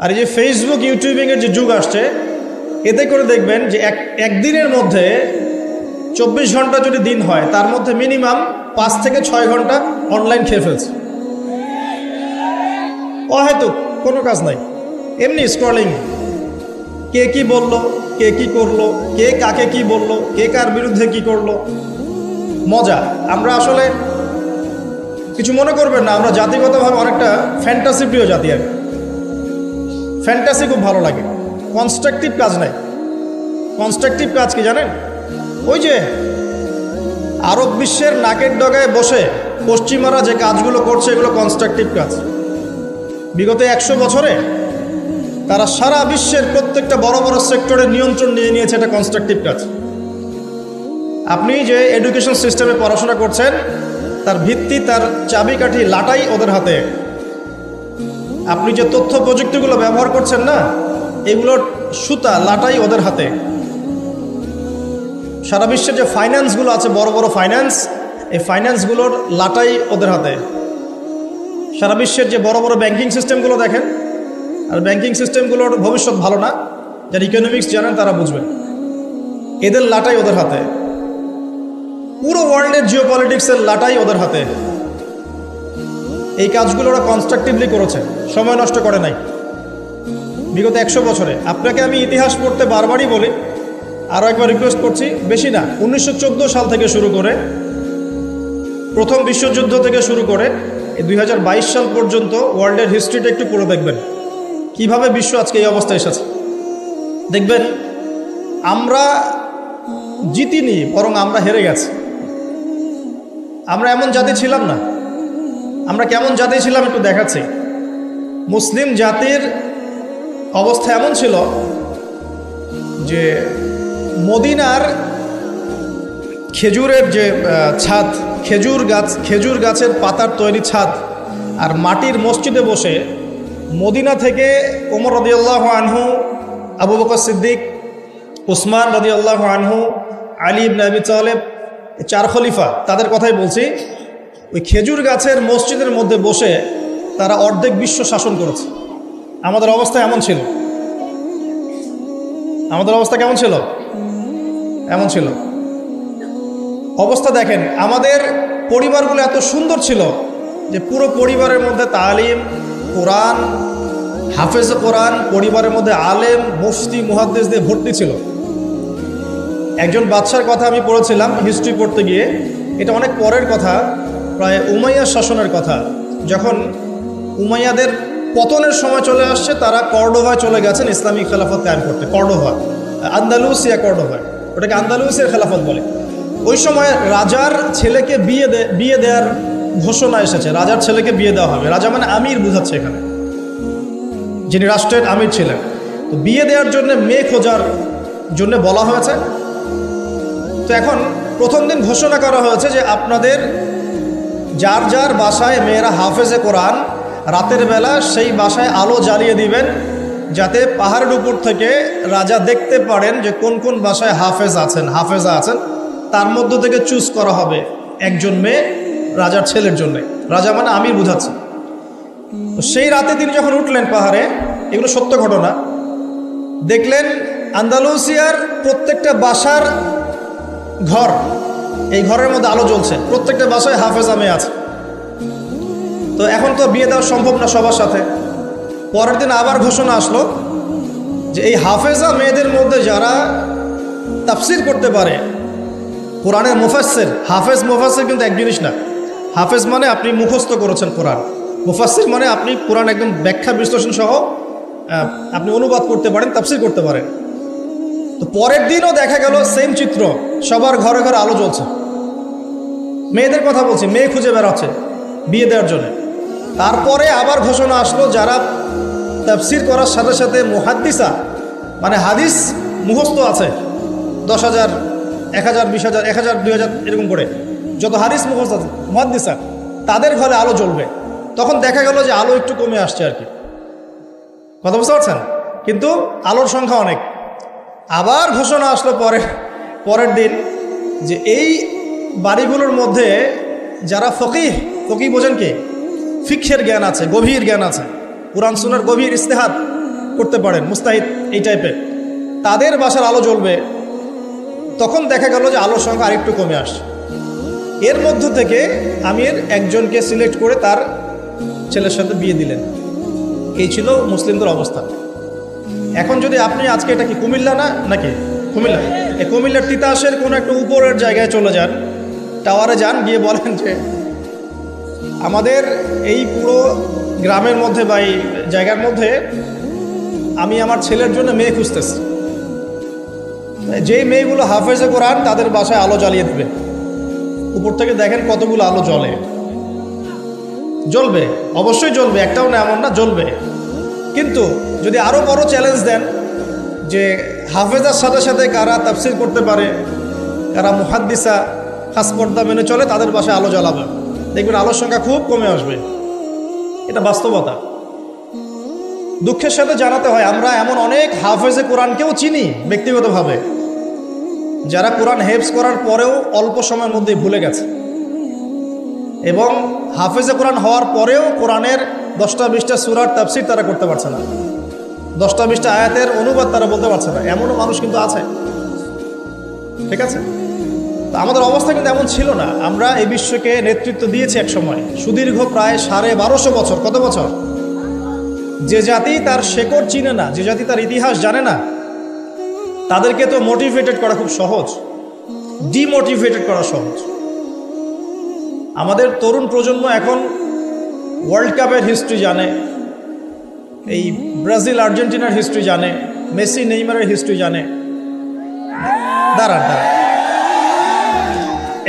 আর এই যে ফেসবুক ইউটিউবিংয়ের যে যুগ আসছে, এতে করে দেখবেন যে একদিনের মধ্যে 24 ঘন্টা যদি দিন হয়, তার মধ্যে মিনিমাম 5 থেকে 6 ঘন্টা অনলাইন খেয়ে ফেলছে। হয়তো কোনো কাজ নাই, এমনি স্ক্রলিং, কে কি বলল, কে কি করলো, কে কাকে কি বলল, কে কার বিরুদ্ধে কি করলো, মজা। আমরা আসলে কিছু মনে করবেন না, আমরা জাতিগতভাবে অনেকটা ফ্যান্টাসি প্রিয় জাতি। আর ফ্যান্টাসি খুব ভালো লাগে, কনস্ট্রাকটিভ কাজ নাই। কনস্ট্রাকটিভ কাজ কি জানেন? ওই যে আরব বিশ্বের নাকের ডগায় বসে পশ্চিমারা যে কাজগুলো করছে, এগুলো কনস্ট্রাকটিভ কাজ। বিগত 100 বছরে তারা সারা বিশ্বের প্রত্যেকটা বড় বড় সেক্টরের নিয়ন্ত্রণ নিয়ে নিয়েছে, এটা কনস্ট্রাকটিভ কাজ। আপনি যে এডুকেশন সিস্টেমে পড়াশোনা করছেন, তার ভিত্তি, তার চাবিকাঠি, লাটাই ওদের হাতে। আপনি যে তথ্য প্রযুক্তিগুলো ব্যবহার করছেন না, এগুলোর সুতা, লাটাই ওদের হাতে। সারা বিশ্বের যে ফাইন্যান্সগুলো আছে, বড় বড় ফাইন্যান্স, এই ফাইন্যান্সগুলোর লাটাই ওদের হাতে। সারা বিশ্বের যে বড় বড় ব্যাংকিং সিস্টেমগুলো দেখেন, আর ব্যাংকিং সিস্টেমগুলোর ভবিষ্যৎ ভালো না, যারা ইকোনমিক্স জানেন তারা বুঝবেন, এদের লাটাই ওদের হাতে। পুরো ওয়ার্ল্ডের জিওপলিটিক্সের লাটাই ওদের হাতে। এই কাজগুলো ওরা কনস্ট্রাকটিভলি করেছে, সময় নষ্ট করে নাই বিগত 100 বছরে। আপনাকে আমি ইতিহাস পড়তে বারবারই বলি, আরও একবার রিকোয়েস্ট করছি, বেশি না, 1914 সাল থেকে শুরু করে, প্রথম বিশ্বযুদ্ধ থেকে শুরু করে 2022 সাল পর্যন্ত ওয়ার্ল্ডের হিস্ট্রিটা একটু পড়ে দেখবেন, কিভাবে বিশ্ব আজকে এই অবস্থায় এসেছে। দেখবেন আমরা জিতিনি, বরং আমরা হেরে গেছি। আমরা এমন জাতি ছিলাম না। আমরা কেমন জাতি ছিলাম একটু দেখাচ্ছি। মুসলিম জাতির অবস্থা এমন ছিল যে মদিনার খেজুরের যে ছাদ, খেজুর গাছের পাতার তৈরি ছাদ, আর মাটির মসজিদে বসে মদিনা থেকে ওমর রাদিয়াল্লাহু আনহু, আবু বকর সিদ্দিক, উসমান রাদিয়াল্লাহু আনহু, আলী ইবনে আবি তালেব, 4 খলিফা, তাদের কথাই বলছি। ওই খেজুর গাছের মসজিদের মধ্যে বসে তারা অর্ধেক বিশ্ব শাসন করেছে। আমাদের অবস্থা এমন ছিল। আমাদের অবস্থা কেমন ছিল? এমন ছিল। অবস্থা দেখেন, আমাদের পরিবারগুলো এত সুন্দর ছিল যে পুরো পরিবারের মধ্যে তালিম, কোরআন, হাফেজ কোরআন, পরিবারের মধ্যে আলেম, মুফতি, মুহাদ্দিস দিয়ে ভর্তি ছিল। একজন বাদশার কথা আমি পড়েছিলাম হিস্ট্রি পড়তে গিয়ে, এটা অনেক পরের কথা, প্রায় উমাইয়া শাসনের কথা। যখন উমাইয়াদের পতনের সময় চলে আসছে, তারা কর্ডোভায় চলে গেছেন ইসলামিক খেলাফত কায়েম করতে। কর্ডোভা, আন্দালুসিয়া কর্ডোভায়, ওটাকে আন্দালুসিয়ার খেলাফত বলে। ওই সময় রাজার ছেলেকে বিয়ে দেওয়ার ঘোষণা এসেছে, রাজার ছেলেকে বিয়ে দেওয়া হবে। রাজা মানে আমির বোঝাচ্ছে এখানে, যিনি রাষ্ট্রের আমির ছিলেন। তো বিয়ে দেওয়ার জন্য মেয়ে খোঁজার জন্য বলা হয়েছে। তো এখন প্রথম দিন ঘোষণা করা হয়েছে যে আপনাদের যার যার বাসায় মেয়েরা হাফেজে কোরআন, রাতের বেলা সেই বাসায় আলো জ্বালিয়ে দিবেন, যাতে পাহাড়ের উপর থেকে রাজা দেখতে পারেন যে কোন কোন বাসায় হাফেজা আছেন। তার মধ্য থেকে চুজ করা হবে একজন মেয়ে রাজার ছেলের জন্য। রাজা মানে আমির বুঝাচ্ছে। তো সেই রাতে তিনি যখন উঠলেন পাহাড়ে, এগুলো সত্য ঘটনা, দেখলেন আন্দালুসিয়ার প্রত্যেকটা বাসার ঘর, এই ঘরের মধ্যে আলো জ্বলছে, প্রত্যেকটা বাসায় হাফেজা মেয়ে আছে। তো এখন তো বিয়ে দেওয়া সম্ভব না সবার সাথে। পরের দিন আবার ঘোষণা আসলো যে এই হাফেজা মেয়েদের মধ্যে যারা তাফসির করতে পারে, কোরআনের মুফাসসির, হাফেজ মুফাসসির কিন্তু এক জিনিস না। হাফেজ মানে আপনি মুখস্থ করেছেন কোরআন, মুফাসসির মানে আপনি কোরআন একদম ব্যাখ্যা বিশ্লেষণ সহ আপনি অনুবাদ করতে পারেন, তাফসির করতে পারেন। তো পরের দিনও দেখা গেল সেম চিত্র, সবার ঘরে ঘরে আলো জ্বলছে। মেয়েদের কথা বলছি, মেয়ে খুঁজে বেড়াচ্ছে বিয়ে দেওয়ার জন্য। তারপরে আবার ঘোষণা আসলো যারা তাফসির করার সাথে সাথে মুহাদ্দিসা মানে হাদিস মুখস্থ আছে, 10,000, 1,000, 20,000, 1,000, 2,000 এরকম করে যত হাদিস মুখস্থ আছে মুহাদ্দিসা, তাদের ঘরে আলো জ্বলবে। তখন দেখা গেল যে আলো একটু কমে আসছে আর কি, কথা বুঝতে পারছেন? কিন্তু আলোর সংখ্যা অনেক। আবার ঘোষণা আসলো পরের দিন যে এই বাড়িগুলোর মধ্যে যারা ফকিহ বোঝেন কি, ফিকহের জ্ঞান আছে, গভীর জ্ঞান আছে, কুরআন সুন্নাহর গভীর ইস্তেহাদ, করতে পারেন, মুস্তাহিদ এই টাইপের, তাদের বাসার আলো জ্বলবে। তখন দেখা গেল যে আলোর সংখ্যা আরেকটু কমে আসছে। এর মধ্য থেকে আমির একজনকে সিলেক্ট করে তার ছেলের সাথে বিয়ে দিলেন। এই ছিল মুসলিমদের অবস্থা। এখন যদি আপনি আজকে, এটা কি কুমিল্লা না নাকি? কুমিল্লা, এই কুমিল্লার তিতাসের কোনো একটা উপরের জায়গায় চলে যান, টাওয়ারে যান, গিয়ে বলেন যে আমাদের এই পুরো গ্রামের মধ্যে বা এই জায়গার মধ্যে আমি আমার ছেলের জন্য মেয়ে খুঁজতেছি, যেই মেয়েগুলো হাফেজে কোরআন তাদের বাসায় আলো জ্বালিয়ে দেবে। উপর থেকে দেখেন কতগুলো আলো জ্বলবে, অবশ্যই জ্বলবে, একটাও না এমন না, জ্বলবে। কিন্তু যদি আরও বড় চ্যালেঞ্জ দেন যে হাফেজার সাথে সাথে কারা তাফসির করতে পারে, কারা মুহাদ্দিসা খাস পর্দা মেনে চলে, তাদের বাসায় আলো জ্বালাবে, দেখবেন আলোর সংখ্যা খুব কমে আসবে। এটা বাস্তবতা। দুঃখের সাথে জানাতে হয় আমরা এমন অনেক হাফেজে কোরআনকেও চিনি ব্যক্তিগতভাবে, যারা কোরআন হেফজ করার পরেও অল্প সময়ের মধ্যেই ভুলে গেছে, এবং হাফেজে কোরআন হওয়ার পরেও কোরআনের 10টা-20টা সূরার তাফসীর তারা করতে পারছে না, 10টা-20টা আয়াতের অনুবাদ তারা বলতে পারছে না, এমনও মানুষ কিন্তু আছে। ঠিক আছে, তো আমাদের অবস্থা কিন্তু এমন ছিল না। আমরা এই বিশ্বকে নেতৃত্ব দিয়েছি এক সময়, সুদীর্ঘ প্রায় 1250 বছর। কত বছর? যে জাতি তার শেকড় চিনে না, যে জাতি তার ইতিহাস জানে না, তাদেরকে তো মোটিভেটেড করা খুব সহজ, ডিমোটিভেটেড করা সহজ। আমাদের তরুণ প্রজন্ম এখন ওয়ার্ল্ড কাপের হিস্ট্রি জানে, এই ব্রাজিল আর্জেন্টিনার হিস্ট্রি জানে, মেসি নেইমারের হিস্ট্রি জানে। দাঁড়ান,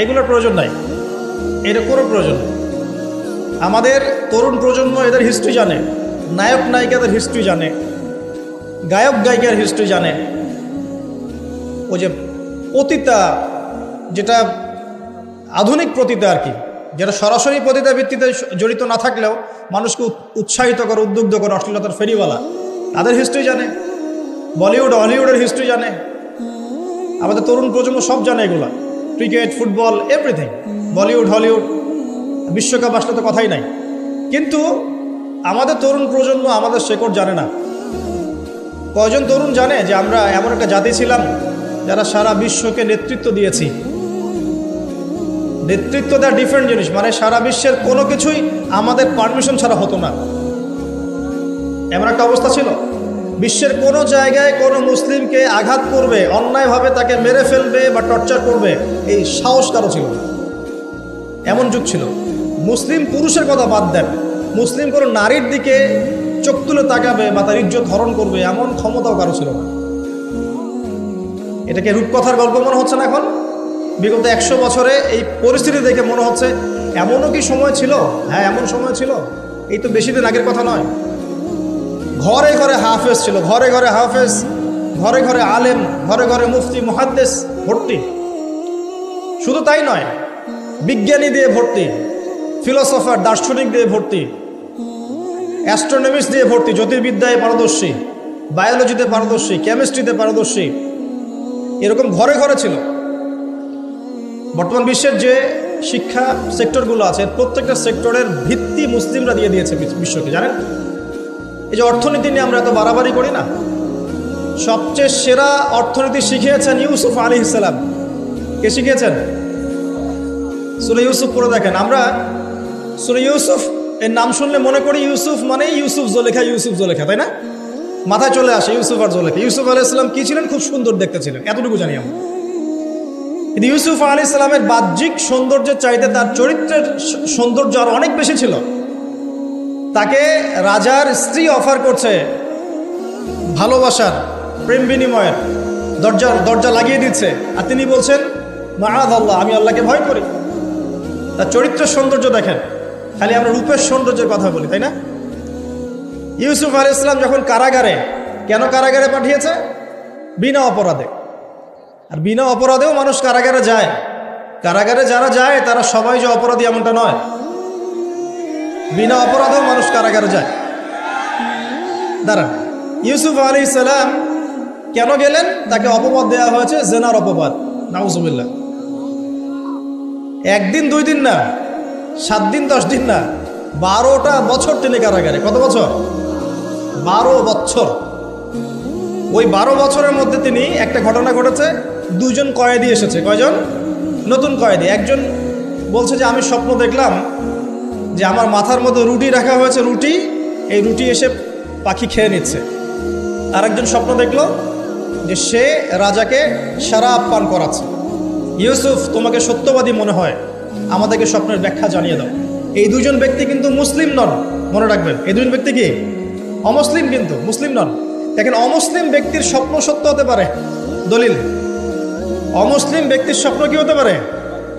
এগুলোর প্রয়োজন নাই, এর কোনো প্রয়োজন নেই। আমাদের তরুণ প্রজন্ম এদের হিস্ট্রি জানে, নায়ক নায়িকাদের হিস্ট্রি জানে, গায়ক গায়িকার হিস্ট্রি জানে। ওই যে পতিতা, যেটা আধুনিক পতিতা আর কি, যেটা সরাসরি পতিতা ভিত্তিতে জড়িত না থাকলেও মানুষকে উৎসাহিত করে, উদ্বুদ্ধ করে, অশ্লীলতার ফেরিওয়ালা, তাদের হিস্ট্রি জানে। বলিউড হলিউডের হিস্ট্রি জানে। আমাদের তরুণ প্রজন্ম সব জানে এগুলা, cricket, football, everything. Bollywood Hollywood, বিশ্বকাপ আসলে তো কথাই নাই। কিন্তু আমাদের তরুণ প্রজন্ম আমাদের শেকড় জানে না। কয়জন তরুণ জানে যে আমরা এমন একটা জাতি ছিলাম যারা সারা বিশ্বকে নেতৃত্ব দিয়েছি? নেতৃত্ব দেওয়া ডিফারেন্ট জিনিস, মানে সারা বিশ্বের কোনো কিছুই আমাদের পারমিশন ছাড়া হতো না, এমন একটা অবস্থা ছিল। বিশ্বের কোনো জায়গায় কোনো মুসলিমকে আঘাত করবে, অন্যায়ভাবে তাকে মেরে ফেলবে বা টর্চার করবে, এই সাহস কারো ছিল না, এমন যুগ ছিল। মুসলিম পুরুষের কথা বাদ দেন, মুসলিম কোনো নারীর দিকে চোখ তুলে তাকাবে বা তার ইজ্জত হরণ করবে, এমন ক্ষমতাও কারো ছিল না। এটাকে রূপকথার গল্প মনে হচ্ছে না এখন? বিগত 100 বছরে এই পরিস্থিতি দেখে মনে হচ্ছে এমনও কি সময় ছিল? হ্যাঁ, এমন সময় ছিল, এই তো বেশি দিন আগের কথা নয়। ঘরে ঘরে হাফেজ ছিল, ঘরে ঘরে হাফেজ, ঘরে ঘরে আলেম, ঘরে ঘরে মুফতি মুহাদ্দিস ভর্তি। শুধু তাই নয়, বিজ্ঞানী দিয়ে ভর্তি, ফিলোসফার দার্শনিক দিয়ে ভর্তি, অ্যাস্ট্রোনমিস্ট দিয়ে ভর্তি, জ্যোতির্বিদ্যায় পারদর্শী, বায়োলজিতে পারদর্শী, কেমিস্ট্রিতে পারদর্শী, এরকম ঘরে ঘরে ছিল। বর্তমান বিশ্বের যে শিক্ষা সেক্টরগুলো আছে, প্রত্যেকটা সেক্টরের ভিত্তি মুসলিমরা দিয়ে দিয়েছে বিশ্বকে, জানেন? এই যে অর্থনীতি নিয়ে আমরা এত বাড়াবাড়ি করি না, সবচেয়ে সেরা অর্থনীতি শিখিয়েছেন ইউসুফ আলাইহিস সালাম। কে শিখিয়েছেন? সূরা ইউসুফ পড়ে দেখেন। আমরা সূরা ইউসুফ এর নাম শুনলে মনে করি ইউসুফ মানে ইউসুফ জোলেখা, তাই না? মাথায় চলে আসে ইউসুফ আর জোলেখা। ইউসুফ আলাইহিস সালাম কি ছিলেন? খুব সুন্দর দেখতে ছিলেন, এতটুকু জানি আমরা। কিন্তু ইউসুফ আলাইহিস সালামের বাহ্যিক সৌন্দর্যের চাইতে তার চরিত্রের সৌন্দর্য আরো অনেক বেশি ছিল। তাকে রাজার স্ত্রী অফার করছে ভালোবাসার, প্রেম বিনিময়ের, দরজা লাগিয়ে দিচ্ছে, আর তিনি বলছেন মাআযাল্লাহ, আমি আল্লাহকে ভয় করি। তার চরিত্রের সৌন্দর্য দেখেন। খালি আমরা রূপের সৌন্দর্যের কথা বলি, তাই না? ইউসুফ আলাইহিস সালাম যখন কারাগারে, কেন কারাগারে পাঠিয়েছে? বিনা অপরাধে। আর বিনা অপরাধেও মানুষ কারাগারে যায়। কারাগারে যারা যায় তারা সবাই যে অপরাধী এমনটা নয়, বিনা অপরাধেও মানুষ কারাগারে যায়। দাঁড়ান, ইউসুফ আলাইহিস সালাম কেন গেলেন? তাকে অপবাদ দেওয়া হয়েছে, জেনার অপবাদ, নাউজুবিল্লাহ। 1 দিন 2 দিন না, 7 দিন 10 দিন না, 12টা বছর তিনি কারাগারে। কত বছর? 12 বছর। ওই 12 বছরের মধ্যে তিনি একটা ঘটনা ঘটেছে, 2 জন কয়েদি এসেছে। কয়জন? নতুন কয়েদি। একজন বলছে যে আমি স্বপ্ন দেখলাম যে আমার মাথার মধ্যে রুটি রাখা হয়েছে, এই রুটি এসে পাখি খেয়ে নিচ্ছে। আরেকজন স্বপ্ন দেখলো যে সে রাজাকে শরাব পান করাচ্ছে। ইউসুফ, তোমাকে সত্যবাদী মনে হয়, আমাদেরকে স্বপ্নের ব্যাখ্যা জানিয়ে দাও। এই 2 জন ব্যক্তি কিন্তু মুসলিম নন, মনে রাখবেন। এই 2 জন ব্যক্তি কি? অমুসলিম, কিন্তু মুসলিম নন। দেখেন, অমুসলিম ব্যক্তির স্বপ্ন সত্য হতে পারে। দলিল, অমুসলিম ব্যক্তির স্বপ্ন কি হতে পারে?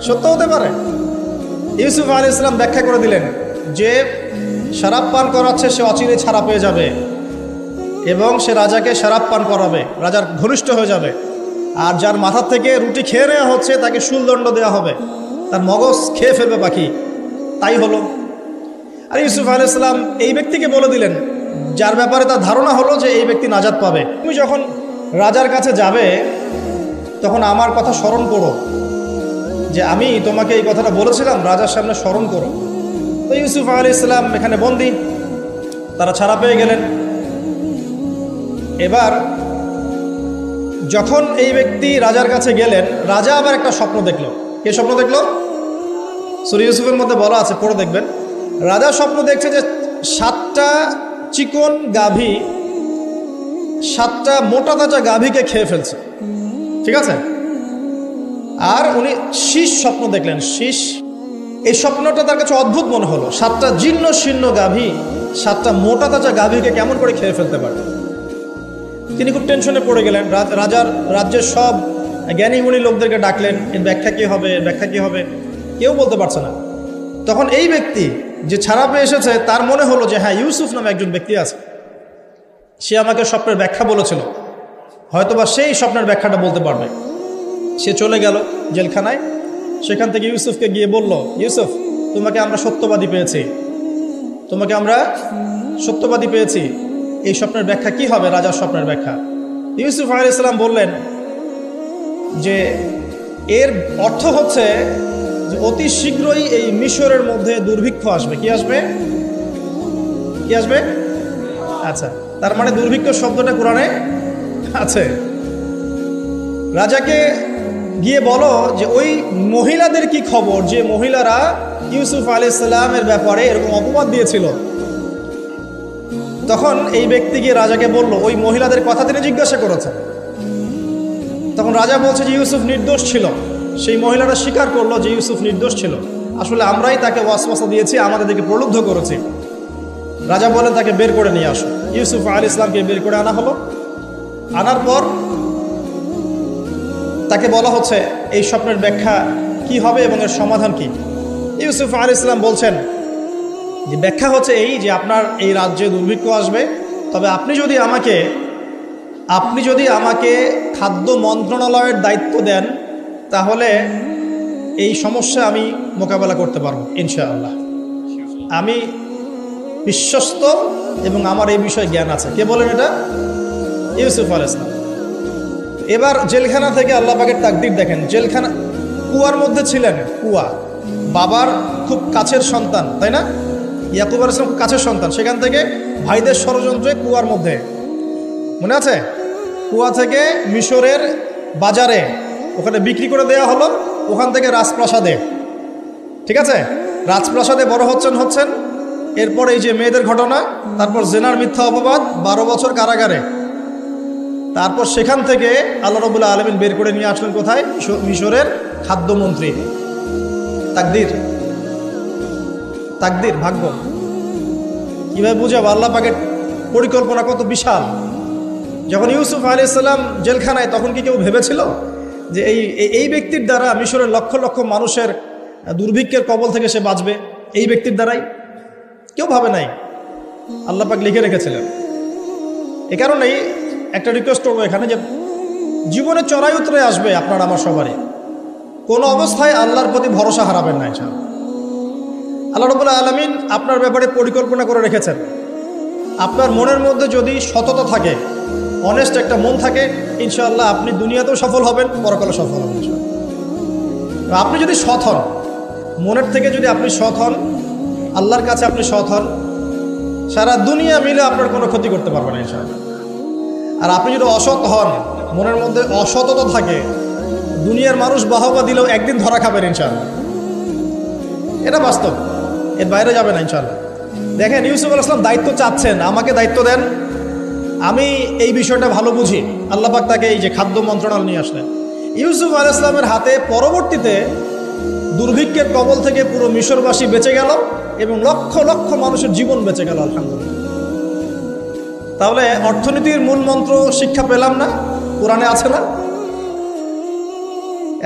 সত্য হতে পারে। ইউসুফ আলাইহিস সালাম ব্যাখ্যা করে দিলেন যে শরাব পান করাচ্ছে সে অচিরে ছাড়া পেয়ে যাবে এবং সে রাজাকে শরাব পান করাবে, রাজার ঘনিষ্ঠ হয়ে যাবে। আর যার মাথার থেকে রুটি খেয়ে নেওয়া হচ্ছে তাকে শুলদণ্ড দেওয়া হবে, তার মগজ খেয়ে ফেলবে পাখি। তাই হলো। আর ইউসুফ আলাইহিস সালাম এই ব্যক্তিকে বলে দিলেন, যার ব্যাপারে তার ধারণা হলো যে এই ব্যক্তি নাজাত পাবে, তুমি যখন রাজার কাছে যাবে তখন আমার কথা স্মরণ করো, যে আমি তোমাকে এই কথাটা বলেছিলাম, রাজার সামনে স্মরণ করো। তো ইউসুফ আলাইহিস সালাম এখানে বন্দী, তারা ছাড়া পেয়ে গেলেন। এবার যখন এই ব্যক্তি রাজার কাছে গেলেন, রাজা আবার একটা স্বপ্ন দেখলো। কে স্বপ্ন দেখলো? সূরা ইউসুফের মধ্যে বলা আছে, পড়ে দেখবেন। রাজা স্বপ্ন দেখছে যে 7টা চিকন গাভী 7টা মোটা তাজা গাভীকে খেয়ে ফেলছে। ঠিক আছে? আর উনি শীষ স্বপ্ন দেখলেন। শীষ, এই স্বপ্নটা তার কাছে অদ্ভুত মনে হলো। 7টা জীর্ণ শীর্ণ গাভী 7টা মোটা তাজা গাভীকে কেমন করে খেয়ে ফেলতে পারে। তিনি খুব টেনশনে পড়ে গেলেন। রাজ্যের সব জ্ঞানী গুণী লোকদেরকে ডাকলেন, এর ব্যাখ্যা কী হবে, ব্যাখ্যা কী হবে, কেউ বলতে পারছে না। তখন এই ব্যক্তি যে ছাড়া পেয়ে এসেছে তার মনে হলো যে হ্যাঁ, ইউসুফ নামে একজন ব্যক্তি আছে, সে আমাকে স্বপ্নের ব্যাখ্যা বলেছিল, হয়তোবা সেই স্বপ্নের ব্যাখ্যাটা বলতে পারবে। সে চলে গেল জেলখানায়। সেখান থেকে ইউসুফকে গিয়ে বলল, ইউসুফ, তোমাকে আমরা সত্যবাদী পেয়েছি, এই স্বপ্নের ব্যাখ্যা কি হবে, রাজার স্বপ্নের ব্যাখ্যা। ইউসুফ আলাইহিস সালাম বললেন যে এর অর্থ হচ্ছে যে অতি শীঘ্রই এই মিশরের মধ্যে দুর্ভিক্ষ আসবে। কি আসবে? আচ্ছা, তার মানে দুর্ভিক্ষ শব্দটা কোরআনে আছে। রাজাকে গিয়ে বলো যে ওই মহিলাদের কি খবর, যে মহিলারা ইউসুফ আলাইহিস সালামের ব্যাপারে এরকম অপবাদ দিয়েছিল। তখন এই ব্যক্তি গিয়ে রাজাকে বলল, ওই মহিলাদের কথা তিনি জিজ্ঞাসা করেছেন। তখন রাজা বলছে যে ইউসুফ নির্দোষ ছিল। সেই মহিলারা স্বীকার করলো যে ইউসুফ নির্দোষ ছিল, আসলে আমরাই তাকে ওয়াসওয়াসা দিয়েছি, আমাদেরকে প্রলুব্ধ করেছি। রাজা বলেন তাকে বের করে নিয়ে আসো। ইউসুফ আলাইহিস সালামকে বের করে আনা হলো। আনার পর তাকে বলা হচ্ছে এই স্বপ্নের ব্যাখ্যা কি হবে এবং এর সমাধান কি। ইউসুফ আলাইহিস সালাম বলছেন যে ব্যাখ্যা হচ্ছে এই যে আপনার এই রাজ্যে দুর্ভিক্ষ আসবে, তবে আপনি যদি আমাকে খাদ্য মন্ত্রণালয়ের দায়িত্ব দেন তাহলে এই সমস্যা আমি মোকাবেলা করতে পারবো ইনশাআল্লাহ। আমি বিশ্বস্ত এবং আমার এই বিষয়ে জ্ঞান আছে। কে বলেন এটা? ইউসুফ আলাইহিস সালাম। এবার জেলখানা থেকে আল্লাহ পাকের তাকদীর দেখেন। জেলখানা, কুয়ার মধ্যে ছিলেন। কুয়া, বাবার খুব কাছের সন্তান, তাই না? ইয়াকুব আলাইহিস সালাম কাছের সন্তান। সেখান থেকে ভাইদের ষড়যন্ত্রে কুয়ার মধ্যে, মনে আছে? কুয়া থেকে মিশরের বাজারে ওখানে বিক্রি করে দেওয়া হলো, ওখান থেকে রাজপ্রাসাদে। ঠিক আছে? রাজপ্রাসাদে বড় হচ্ছেন। এরপর এই যে মেয়েদের ঘটনা, তারপর জেনার মিথ্যা অপবাদ, 12 বছর কারাগারে। তারপর সেখান থেকে আল্লাহ রাব্বুল আলামিন বের করে নিয়ে আসলেন কোথায়? মিশরের খাদ্যমন্ত্রী। তাকদীর, ভাগ্য। কীভাবে বুঝাবো আল্লাহ পাকের পরিকল্পনা কত বিশাল। যখন ইউসুফ আলাইহিস সালাম জেলখানায়, তখন কি কেউ ভেবেছিল যে এই ব্যক্তির দ্বারা মিশরের লক্ষ লক্ষ মানুষের দুর্ভিক্ষের কবল থেকে সে বাঁচবে? এই ব্যক্তির দ্বারাই? কেউ ভাবে নাই। আল্লাহ পাক লিখে রেখেছিলেন। এ কারণেই একটা রিকোয়েস্ট করবো এখানে, যে জীবনে চড়াই উতরে আসবে আপনার আমার সবারই। কোনো অবস্থায় আল্লাহর প্রতি ভরসা হারাবেন না ইনশাআল্লাহ। আল্লাহ রাব্বুল আলামিন আপনার ব্যাপারে পরিকল্পনা করে রেখেছেন। আপনার মনের মধ্যে যদি সততা থাকে, অনেস্ট একটা মন থাকে, ইনশাআল্লাহ আপনি দুনিয়াতেও সফল হবেন, পরকালে সফল হবেন ইনশাআল্লাহ। আপনি যদি সৎ হন, মনের থেকে যদি আপনি সৎ হন, আল্লাহর কাছে আপনি সৎ হন, সারা দুনিয়া মিলে আপনার কোনো ক্ষতি করতে পারবে না ইনশাআল্লাহ। আর আপনি যদি অসৎ হন, মনের মধ্যে অসততা থাকে, দুনিয়ার মানুষ বাহবা দিলেও একদিন ধরা খাবেন ইনশাআল্লাহ। এটা বাস্তব, এর বাইরে যাবে না ইনশাআল্লাহ। দেখেন, ইউসুফ আলাইহিস সালাম দায়িত্ব চাচ্ছেন, আমাকে দায়িত্ব দেন, আমি এই বিষয়টা ভালো বুঝি। আল্লাহ পাক তাকে এই যে খাদ্য মন্ত্রণালয় নিয়ে আসলেন। ইউসুফ আলাইহিস সালামের হাতে পরবর্তীতে দুর্ভিক্ষের কবল থেকে পুরো মিশরবাসী বেঁচে গেল এবং লক্ষ লক্ষ মানুষের জীবন বেঁচে গেল, আলহামদুলিল্লাহ। তাহলে অর্থনীতির মূল মন্ত্র শিক্ষা পেলাম না? কোরআনে আছে না?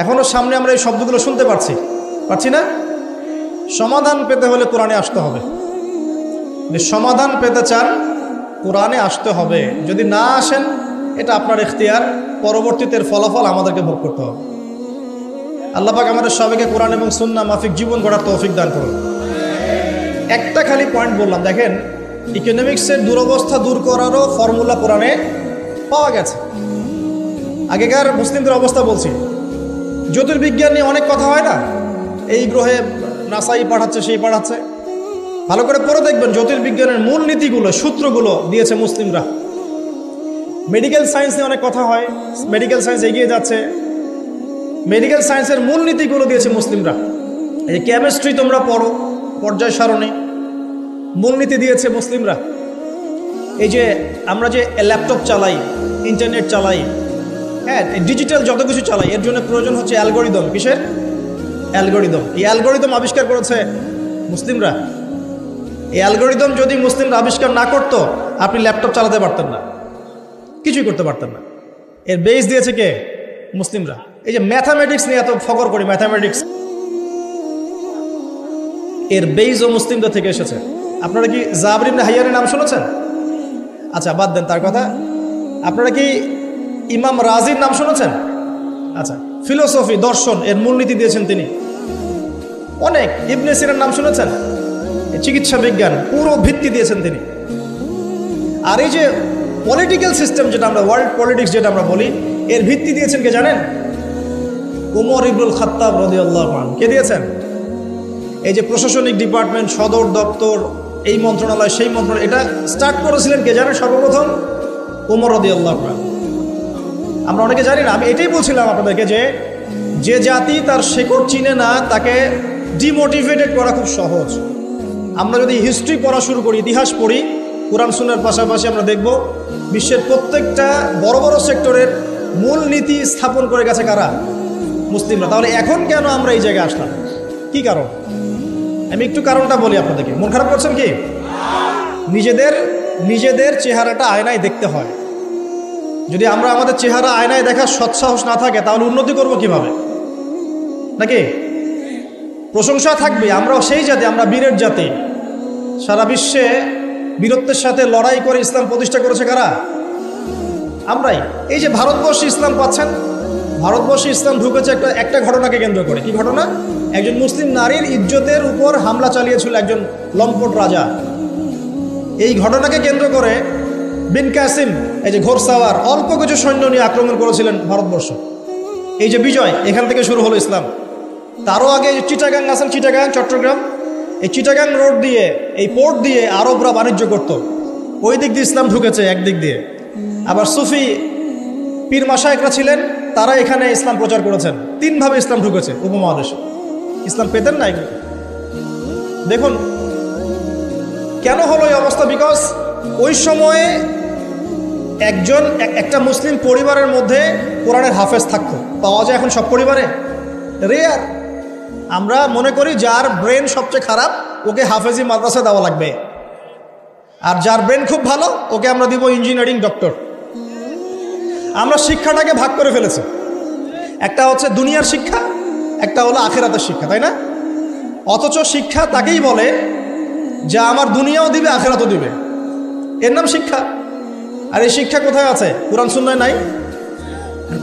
এখনো সামনে আমরা এই শব্দগুলো শুনতে পারছি না? সমাধান পেতে হলে কোরআনে আসতে হবে। সমাধান পেতে চান, কোরআনে আসতে হবে। যদি না আসেন, এটা আপনার ইখতিয়ার, পরবর্তীতে ফলাফল আমাদেরকে ভোগ করতে হবে। আল্লাহ পাক আমাদের সবাইকে কোরআন এবং সুন্নাহ মাফিক জীবন গড়ার তৌফিক দান করুন। একটা খালি পয়েন্ট বললাম, দেখেন, ইকোনমিক্সের দুরবস্থা দূর করারও ফর্মুলা কোরআনে পাওয়া গেছে। আগেকার মুসলিমদের অবস্থা বলছি, জ্যোতির্বিজ্ঞান নিয়ে অনেক কথা হয় না, এই গ্রহে নাসাই পাঠাচ্ছে, সেই পাঠাচ্ছে। ভালো করে পড়ে দেখবেন, জ্যোতির্বিজ্ঞানের মূল নীতিগুলো, সূত্রগুলো দিয়েছে মুসলিমরা। মেডিকেল সায়েন্স নিয়ে অনেক কথা হয়, মেডিকেল সায়েন্স এগিয়ে যাচ্ছে, মেডিকেল সায়েন্সের মূল নীতিগুলো দিয়েছে মুসলিমরা। এই কেমিস্ট্রি তোমরা পড়ো, পর্যায় সারণী, মূলনীতি দিয়েছে মুসলিমরা। এই যে আমরা যে ল্যাপটপ চালাই, ইন্টারনেট চালাই, হ্যাঁ, ডিজিটাল যত কিছু চালাই, এর জন্য প্রয়োজন হচ্ছে অ্যালগোরিদম। কিসের অ্যালগোরিদম? এই অ্যালগোরিদম আবিষ্কার করেছে মুসলিমরা। এই অ্যালগোরিদম যদি মুসলিমরা আবিষ্কার না করতো, আপনি ল্যাপটপ চালাতে পারতেন না, কিছুই করতে পারতেন না। এর বেস দিয়েছে কে? মুসলিমরা। এই যে ম্যাথামেটিক্স নিয়ে এত ফকর করি, ম্যাথামেটিক্স, এর বেসও মুসলিমদের থেকে এসেছে। আপনারা কি জাবর ইবনে হাইয়ানের নাম শুনেছেন? আচ্ছা, বাদ দেন তার কথা। আপনারা কি ইমাম রাজির নাম শুনেছেন? আচ্ছা, ফিলোসফি, দর্শন, এর মূলনীতি দিয়েছেন তিনি। অনেক, ইবনে সিনার নাম শুনেছেন? চিকিৎসা বিজ্ঞান, পুরো ভিত্তি দিয়েছেন তিনি। আর এই যে পলিটিক্যাল সিস্টেম, যেটা আমরা ওয়ার্ল্ড পলিটিক্স যেটা আমরা বলি, এর ভিত্তি দিয়েছেন কে জানেন? উমর ইবনুল খাত্তাব রাদিয়াল্লাহু আনহু। কে দিয়েছেন? এই যে প্রশাসনিক ডিপার্টমেন্ট, সদর দপ্তর, এই মন্ত্রণালয়, সেই মন্ত্রণালয়, এটা স্টার্ট করেছিলেন কে জানেন? সর্বপ্রথম উমর রাদিয়াল্লাহু আনহু। আমরা অনেকে জানি না। আমি এটাই বলছিলাম আপনাদেরকে, যে জাতি তার শেকড় চিনে না, তাকে ডিমোটিভেটেড করা খুব সহজ। আমরা যদি হিস্ট্রি পড়া শুরু করি, ইতিহাস পড়ি, কোরআন সুন্নাহর পাশাপাশি আমরা দেখব বিশ্বের প্রত্যেকটা বড় বড় সেক্টরের মূল নীতি স্থাপন করে গেছে কারা? মুসলিমরা। তাহলে এখন কেন আমরা এই জায়গায় আসলাম? কি কারণ? আমি একটু কারণটা বলি আপনাদেরকে। মন খারাপ করছেন কি? নিজেদের চেহারাটা আয়নায় দেখতে হয়। যদি আমরা আমাদের চেহারা আয়নায় দেখার সৎসাহস না থাকে, তাহলে উন্নতি করব কিভাবে? নাকি প্রশংসা থাকবে? আমরাও সেই জাতি, আমরা বীরের জাতি। সারা বিশ্বে বীরত্বের সাথে লড়াই করে ইসলাম প্রতিষ্ঠা করেছে কারা? আমরাই। এই যে ভারতবর্ষে ইসলাম পাচ্ছেন, ভারতবর্ষে ইসলাম ঢুকেছে একটা ঘটনাকে কেন্দ্র করে। কি ঘটনা? একজন মুসলিম নারীর ইজ্জতের উপর হামলা চালিয়েছিল একজন লম্পট রাজা। এই ঘটনাকে কেন্দ্র করে বিন কাসিম, এই যে ঘোরসাওয়ার, অল্প কিছু সৈন্য নিয়ে আক্রমণ করেছিলেন ভারতবর্ষ। এই যে বিজয়, এখান থেকে শুরু হলো ইসলাম। তারও আগে চিটাগাং আছেন, চিটাগাং, চট্টগ্রাম, এই চিটাগাং রোড দিয়ে, এই পোর্ট দিয়ে আরবরা বাণিজ্য করত। ওই দিক দিয়ে ইসলাম ঢুকেছে একদিক দিয়ে। আবার সুফি পীর মাশায়েখরা ছিলেন, তারা এখানে ইসলাম প্রচার করেছেন। তিনভাবে ইসলাম ঢুকেছে উপমহাদেশে। ইসলাম পেতেন না এগুলো। দেখুন কেন হলো এই অবস্থা। বিকজ ওই সময়ে একটা মুসলিম পরিবারের মধ্যে কোরআনের হাফেজ থাকতো। পাওয়া যায় এখন সব পরিবারে? রেয়ার। আমরা মনে করি যার ব্রেন সবচেয়ে খারাপ, ওকে হাফেজি মাদ্রাসা দেওয়া লাগবে, আর যার ব্রেন খুব ভালো, ওকে আমরা দিব ইঞ্জিনিয়ারিং, ডক্টর। আমরা শিক্ষাটাকে ভাগ করে ফেলেছি। একটা হচ্ছে দুনিয়ার শিক্ষা, একটা হলো আখিরাতের শিক্ষা, তাই না? অথচ শিক্ষা তাকেই বলে যা আমার দুনিয়াও দিবে, আখিরাতও দিবে, এর নাম শিক্ষা। আর এই শিক্ষা কোথায় আছে? কোরআন সুন্নাহয় নাই।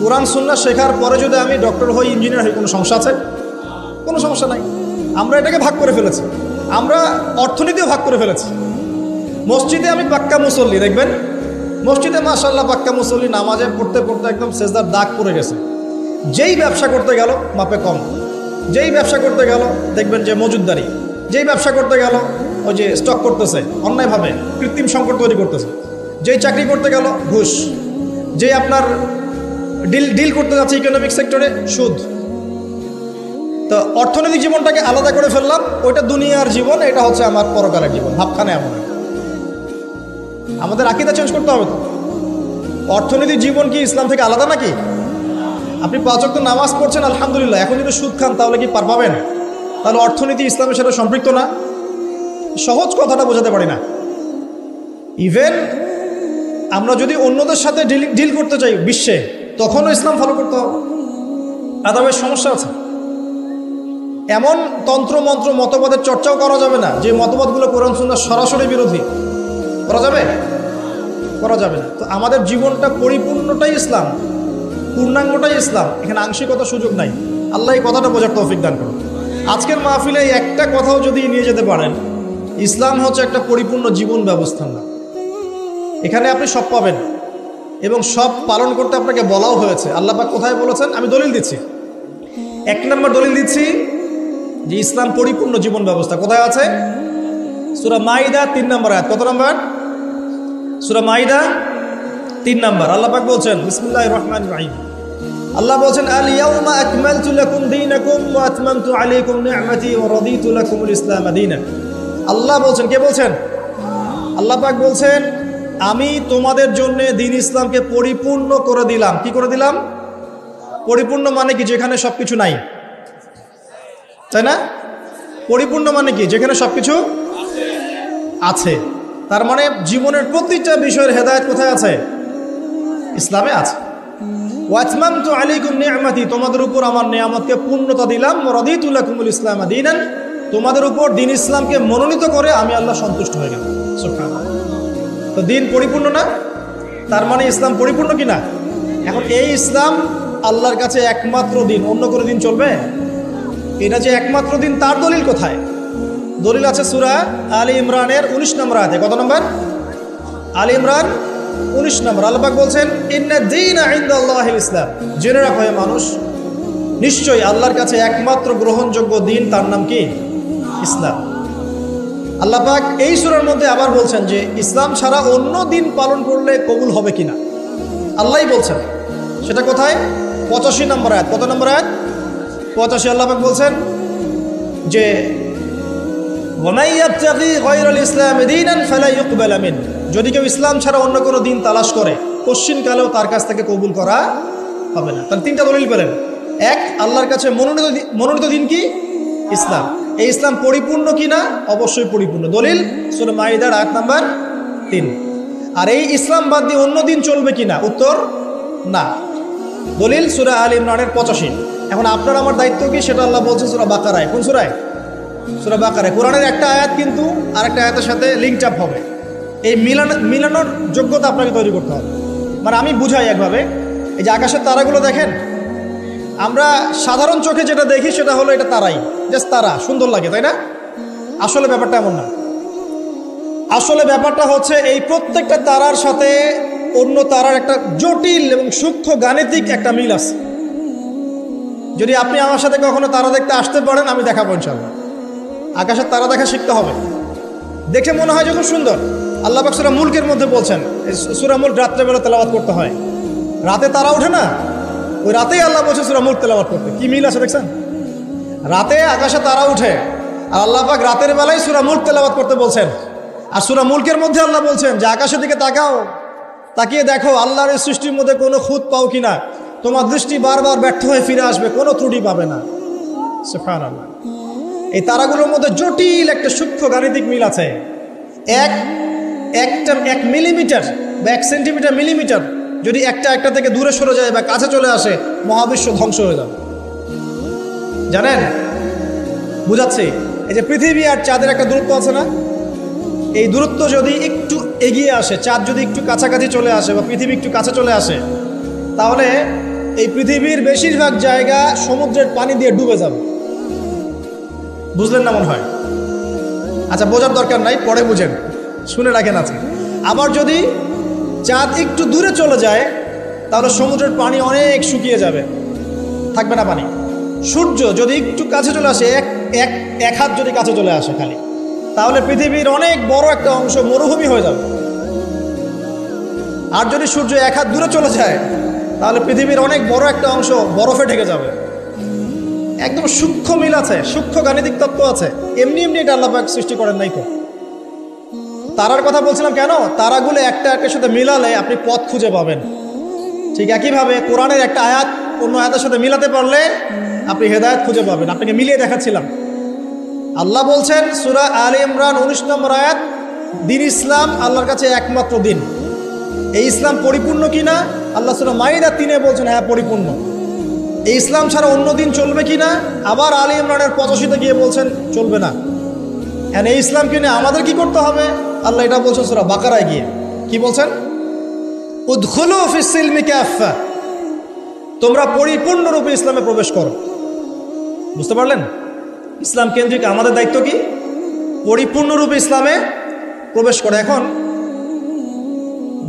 কোরআন সুন্নাহ শেখার পরে যদি আমি ডক্টর হই, ইঞ্জিনিয়ার হই, কোনো সমস্যা আছে? কোনো সমস্যা নাই। আমরা এটাকে ভাগ করে ফেলেছি। আমরা অর্থনীতিও ভাগ করে ফেলেছি। মসজিদে আমি পাক্কা মুসল্লি, দেখবেন মসজিদে মাশাআল্লাহ পাক্কা মুসল্লি, নামাজে পড়তে পড়তে একদম সেজদার দাগ পড়ে গেছে। যেই ব্যবসা করতে গেল মাপে কম, যেই ব্যবসা করতে গেল দেখবেন যে মজুদদারি, যেই ব্যবসা করতে গেল ওই যে স্টক করতেছে অন্যায়ভাবে, কৃত্রিম সংকট তৈরি করতেছে, যেই চাকরি করতে গেল ঘুষ, যে আপনার ডিল করতে যাচ্ছে ইকোনমিক সেক্টরে, সুদ। তো অর্থনৈতিক জীবনটাকে আলাদা করে ফেললাম, ওইটা দুনিয়ার জীবন, এটা হচ্ছে আমার পরকালের জীবন, ভাবখানে এমন। আমাদের আকীদা চেঞ্জ করতে হবে তো। অর্থনৈতিক জীবন কি ইসলাম থেকে আলাদা নাকি? আপনি 5 ওয়াক্ত নামাজ পড়ছেন আলহামদুলিল্লাহ, এখন যদি সুদ খান তাহলে কি পার পাবেন? তাহলে অর্থনীতি ইসলামের সাথে সম্পৃক্ত না? সহজ কথাটা বোঝাতে পারি না। ইভেন আমরা যদি অন্যদের সাথে ডিল করতে চাই বিশ্বে, তখনও ইসলাম ফলো করতে হবে, আদাবের সমস্যা আছে। এমন তন্ত্র মন্ত্র মতবাদের চর্চাও করা যাবে না যে মতবাদগুলো কোরআন সুন্নাহর সরাসরি বিরোধী। করা যাবে? করা যাবে না। তো আমাদের জীবনটা পরিপূর্ণটাই ইসলাম, পূর্ণাঙ্গটাই ইসলাম, এখানে আংশিকতার সুযোগ নাই। আল্লাহ এই কথাটা বোঝার তৌফিক দান করুন। আজকের মাহফিলে একটা কথাও যদি নিয়ে যেতে পারেন, ইসলাম হচ্ছে একটা পরিপূর্ণ জীবন ব্যবস্থা না। এখানে আপনি সব পাবেন এবং সব পালন করতে আপনাকে বলাও হয়েছে। আল্লাহ পাক কোথায় বলেছেন? আমি দলিল দিচ্ছি। 1 নম্বর দলিল দিচ্ছি যে ইসলাম পরিপূর্ণ জীবন ব্যবস্থা। কোথায় আছে? সূরা মাইদা 3 নম্বর আয়াত। কত নম্বর? সূরা মাইদা 3 নম্বর। আল্লাহ পাক বলছেন, বিসমিল্লাহির রহমানির রহিম, আল্লাহ বলছেন, আল ইয়াউমা আকমালতু লাকুম দীনাকুম ওয়া আতমামতু আলাইকুম নি'মাতি ওয়া রাদিতু লাকুমুল ইসলাম দীনান। আল্লাহ বলছেন, কে বলছেন? আল্লাহ পাক বলছেন, আমি তোমাদের জন্য দ্বীন ইসলামকে পরিপূর্ণ করে দিলাম। কি করে দিলাম? পরিপূর্ণ মানে কি? যেখানে সবকিছু নাই, তাই না? পরিপূর্ণ মানে কি? যেখানে সবকিছু আছে। তার মানে জীবনের প্রতিটা বিষয়ের হেদায়েত কোথায় আছে? ইসলামে আছে। ওয়া আতমামতু আলাইকুম নি'মাতি, তোমাদের উপর আমার নিয়ামতকে পূর্ণতা দিলাম। ওয়া রাদিতু লাকুমুল ইসলাম দীনান, তোমাদের উপর দ্বীন ইসলামকে মনোনীত করে আমি আল্লাহ সন্তুষ্ট হয়ে গেলাম। সুবহানাল্লাহ। তো দ্বীন পরিপূর্ণ না? তার মানে ইসলাম পরিপূর্ণ কি না? এখন এই ইসলাম আল্লাহর কাছে একমাত্র দিন, অন্য করে দিন চলবে? এটা যে একমাত্র দিন, তার দলিল কোথায়? দলিল আছে সূরা আলী ইমরানের 19 নম্বর আয়াতে। কত নম্বর? আলী ইমরান 19 নম্বর। আল্লাহ পাক বলছেন, ইন্না দীনা ইনদাল্লাহিল ইসলাম, জেনে রাখো হে মানুষ, নিশ্চয়ই আল্লাহর কাছে একমাত্র গ্রহণযোগ্য দিন, তার নাম কি? ইসলাম। আল্লাহ পাক এই সূরার মধ্যে আবার বলছেন যে ইসলাম ছাড়া অন্য দিন পালন করলে কবুল হবে কিনা, আল্লাহই বলছেন। সেটা কোথায়? 85 নম্বর আয়াত। কত নম্বর আয়াত? 85। আল্লাহ পাক বলছেন যে ওয়ামাই ইয়াবতাগি গায়রাল ইসলামি দীনান ফালা ইউকবালা মিন, যদি কেউ ইসলাম ছাড়া অন্য কোনো দিন তালাশ করে, কোশ্চিনকালেও তার কাছ থেকে কবুল করা হবে না। তাহলে 3টা দলিল পেলেন। 1, আল্লাহর কাছে মনোনীত দিন কি? ইসলাম। এই ইসলাম পরিপূর্ণ কিনা? অবশ্যই পরিপূর্ণ। দলিল সূরা মাইদার আয়াত নাম্বার 3। আর এই ইসলাম বাদ দিয়ে অন্য দিন চলবে কিনা? উত্তর না। দলিল সূরা আলী ইমরানের 85। এখন আপনার আমার দায়িত্ব কি? সেটা আল্লাহ বলছেন সূরা বাকারায়। কোন সূরায়? সূরা বাকারায়। কোরআনের একটা আয়াত কিন্তু আরেকটা আয়াতের সাথে লিঙ্ক আপ হবে। এই মিলানোর যোগ্যতা আপনাকে তৈরি করতে হবে। মানে আমি বুঝাই একভাবে, এই যে আকাশের তারাগুলো দেখেন, আমরা সাধারণ চোখে যেটা দেখি সেটা হলো এটা তারাই, জাস্ট তারা, সুন্দর লাগে, তাই না? আসলে ব্যাপারটা এমন না। আসলে ব্যাপারটা হচ্ছে এই প্রত্যেকটা তারার সাথে অন্য তারার একটা জটিল এবং সূক্ষ্ম গাণিতিক একটা মিল আছে। যদি আপনি আমার সাথে কখনো তারা দেখতে আসতে পারেন, আমি দেখাবো ইনশাআল্লাহ। আকাশের তারা দেখা শিখতে হবে। দেখে মনে হয় যখন সুন্দর। আল্লাহ পাক সূরা মুলকের মধ্যে বলছেন, সূরা মুলক রাত্রেবেলা তেলাওয়াত করতে হয়, রাতে তারা ওঠে না, ওই রাতেই আল্লাহ বলছে সূরা মুলক তেলাওয়াত করতে। কি মিল আছে দেখছেন? রাতে আকাশে তারা উঠে, আর আল্লাহ পাক রাতের বেলায় সূরা মুলক তেলাওয়াত করতে বলছেন। আর সূরা মুলকের মধ্যে আল্লাহ বলছেন যে আকাশের দিকে তাকাও, তাকিয়ে দেখো আল্লাহর এই সৃষ্টির মধ্যে কোনো খুঁত পাও কিনা, তোমার দৃষ্টি বারবার ব্যর্থ হয়ে ফিরে আসবে, কোনো ত্রুটি পাবে না। সুবহানাল্লাহ। এই তারাগুলোর মধ্যে জটিল একটা সূক্ষ্ম গাণিতিক মিল আছে। এক মিলিমিটার বা 1 সেন্টিমিটার মিলিমিটার যদি একটা থেকে দূরে সরে যায় বা কাছে চলে আসে, মহাবিশ্ব ধ্বংস হয়ে যাবে। জানেন? বুঝাচ্ছি। এই যে পৃথিবী আর চাঁদের একটা দূরত্ব আছে না, এই দূরত্ব যদি একটু এগিয়ে আসে, চাঁদ যদি একটু কাছাকাছি চলে আসে বা পৃথিবী একটু কাছে চলে আসে, তাহলে এই পৃথিবীর বেশিরভাগ জায়গা সমুদ্রের পানি দিয়ে ডুবে যাবে। বুঝলেন না মনে হয়? আচ্ছা, বোঝার দরকার নাই, পরে বুঝেন, শুনে রাখেন আজকে। আবার যদি চাঁদ একটু দূরে চলে যায়, তাহলে সমুদ্রের পানি অনেক শুকিয়ে যাবে, থাকবে না পানি। সূর্য যদি একটু কাছে চলে আসে, এক হাত যদি কাছে চলে আসে খালি, তাহলে পৃথিবীর অনেক বড় একটা অংশ মরুভূমি হয়ে যাবে। আর যদি সূর্য এক হাত দূরে চলে যায় তাহলে পৃথিবীর অনেক বড় একটা অংশ বরফে ঢেকে যাবে। একদম সূক্ষ্ম মিল আছে, সূক্ষ্ম গাণিতিক তত্ত্ব আছে। এমনি এমনি এটা আল্লাহ পাক সৃষ্টি করেন নাই তো। তারার কথা বলছিলাম কেন, তারাগুলো একটা একটার সাথে মিলালে আপনি পথ খুঁজে পাবেন। ঠিক একইভাবে কোরআনের একটা আয়াত অন্য আয়াতের সাথে মিলাতে পারলে আপনি হেদায়েত খুঁজে পাবেন। আপনাকে মিলিয়ে দেখাচ্ছিলাম। আল্লাহ বলছেন সূরা আলে ইমরান 19 নম্বর আয়াত, দিন ইসলাম আল্লাহর কাছে একমাত্র দিন। এই ইসলাম পরিপূর্ণ কিনা আল্লাহ সূরা মাইদা 3-এ বলছেন হ্যাঁ পরিপূর্ণ। এই ইসলাম ছাড়া অন্য দিন চলবে কিনা আবার আলে ইমরানের 85-তে গিয়ে বলছেন চলবে না। হ্যাঁ, এই ইসলাম কিনে আমাদের কি করতে হবে আল্লাহ এটা বলছেন সূরা বাকারায় গিয়ে। কি বলছেন? উদখুলু ফিস সিলমি কাফা, তোমরা পরিপূর্ণরূপে ইসলামে প্রবেশ করো। বুঝতে পারলেন? ইসলাম কেন্দ্রিক আমাদের দায়িত্ব কি? পরিপূর্ণরূপে ইসলামে প্রবেশ করে। এখন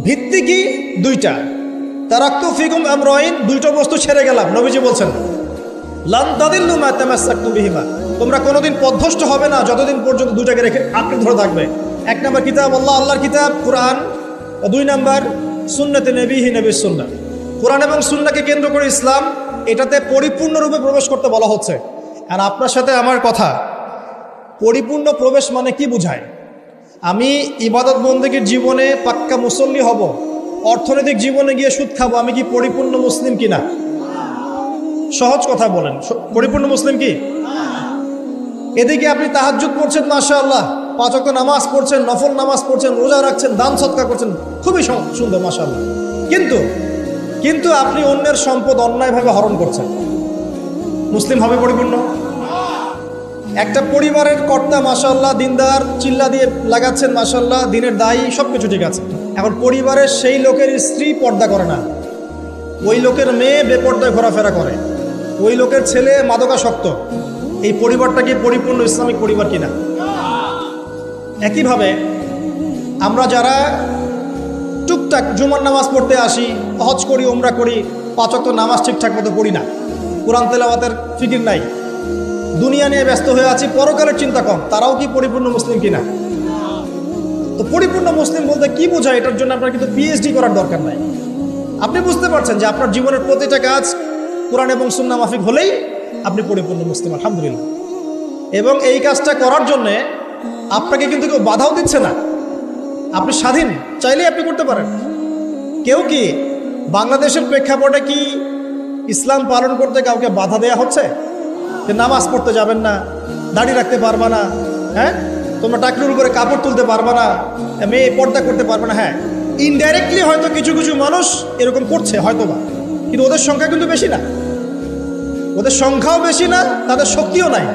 ভিত্তি কি? দুইটা। তারাক্তু ফিকুম আমরাইন, দুইটা বস্তু ছেড়ে গেলাম। নবীজি বলছেন লান তাদিল্লু মা তামাসসাকতুম বিহিমা, তোমরা কোনোদিন পথভ্রষ্ট হবে না যতদিন পর্যন্ত দুইটাকে রেখে আঁকড়ে ধরে থাকবে। এক নম্বর কিতাব আল্লাহ, আল্লাহর কিতাব কোরআন। দুই নম্বর সুন্নতে নবীহি, নবীর সুন্নাহ। কোরআন এবং সুন্নাহকে কেন্দ্র করে ইসলাম, এটাতে পরিপূর্ণরূপে প্রবেশ করতে বলা হচ্ছে। আর আপনার সাথে আমার কথা, পরিপূর্ণ প্রবেশ মানে কি বুঝায়? আমি ইবাদত বন্দেগীর জীবনে পাক্কা মুসল্লি হব, অর্থনৈতিক জীবনে গিয়ে সুদ খাবো, আমি কি পরিপূর্ণ মুসলিম কিনা? সহজ কথা বলেন, পরিপূর্ণ মুসলিম কি? এদিকে আপনি তাহাজ্জুদ পড়ছেন, মাশাআল্লাহ, 5 ওয়াক্ত নামাজ পড়ছেন, নফল নামাজ পড়ছেন, রোজা রাখছেন, দান সদকা করছেন, খুবই সুন্দর মাশাআল্লাহ। কিন্তু আপনি অন্যের সম্পদ অন্যায়ভাবে হরণ করছেন, মুসলিম হবে পরিপূর্ণ? একটা পরিবারের কর্তা মাশাআল্লাহ, দিনদার, চিল্লা দিয়ে লাগাচ্ছেন মাশাআল্লাহ, দিনের দায়ী, সব কিছু ঠিক আছে। এখন পরিবারের সেই লোকের স্ত্রী পর্দা করে না, ওই লোকের মেয়ে বেপর্দায় ঘোরাফেরা করে, ওই লোকের ছেলে মাদকাসক্ত, এই পরিবারটা কি পরিপূর্ণ ইসলামিক পরিবার কিনা? একইভাবে আমরা যারা টুকটাক জুমার নামাজ পড়তে আসি, হজ করি, উমরা করি, 5 ওয়াক্ত নামাজ ঠিকঠাক মতো পড়ি না, কোরআন তেলাওয়াতের ফিকির নাই, দুনিয়া নিয়ে ব্যস্ত হয়ে আছি, পরকালের চিন্তা কম, তারাও কি পরিপূর্ণ মুসলিম কিনা? তো পরিপূর্ণ মুসলিম বলতে কি বোঝায়, এটার জন্য আপনার কিন্তু পিএইচডি করার দরকার নাই। আপনি বুঝতে পারছেন যে আপনার জীবনের প্রতিটা কাজ কোরআন এবং সুন্নাহ মাফিক হলেই আপনি পরিপূর্ণ মুসলিম, আলহামদুলিল্লাহ। এবং এই কাজটা করার জন্যে আপনাকে কিন্তু কেউ বাধাও দিচ্ছে না, আপনি স্বাধীন, চাইলেই আপনি করতে পারেন। কেউ কি বাংলাদেশের প্রেক্ষাপটে কি ইসলাম পালন করতে কাউকে বাধা দেয়া হচ্ছে যে নামাজ পড়তে যাবেন না, দাড়ি রাখতে পারবা না, হ্যাঁ তোমরা টাকলুর করে কাপড় তুলতে পারবা না, মেয়ে পর্দা করতে পারবে না? হ্যাঁ, ইনডাইরেক্টলি হয়তো কিছু কিছু মানুষ এরকম করছে হয়তোবা, কিন্তু ওদের সংখ্যা কিন্তু বেশি না, ওদের সংখ্যাও বেশি না, তাদের শক্তিও নাই।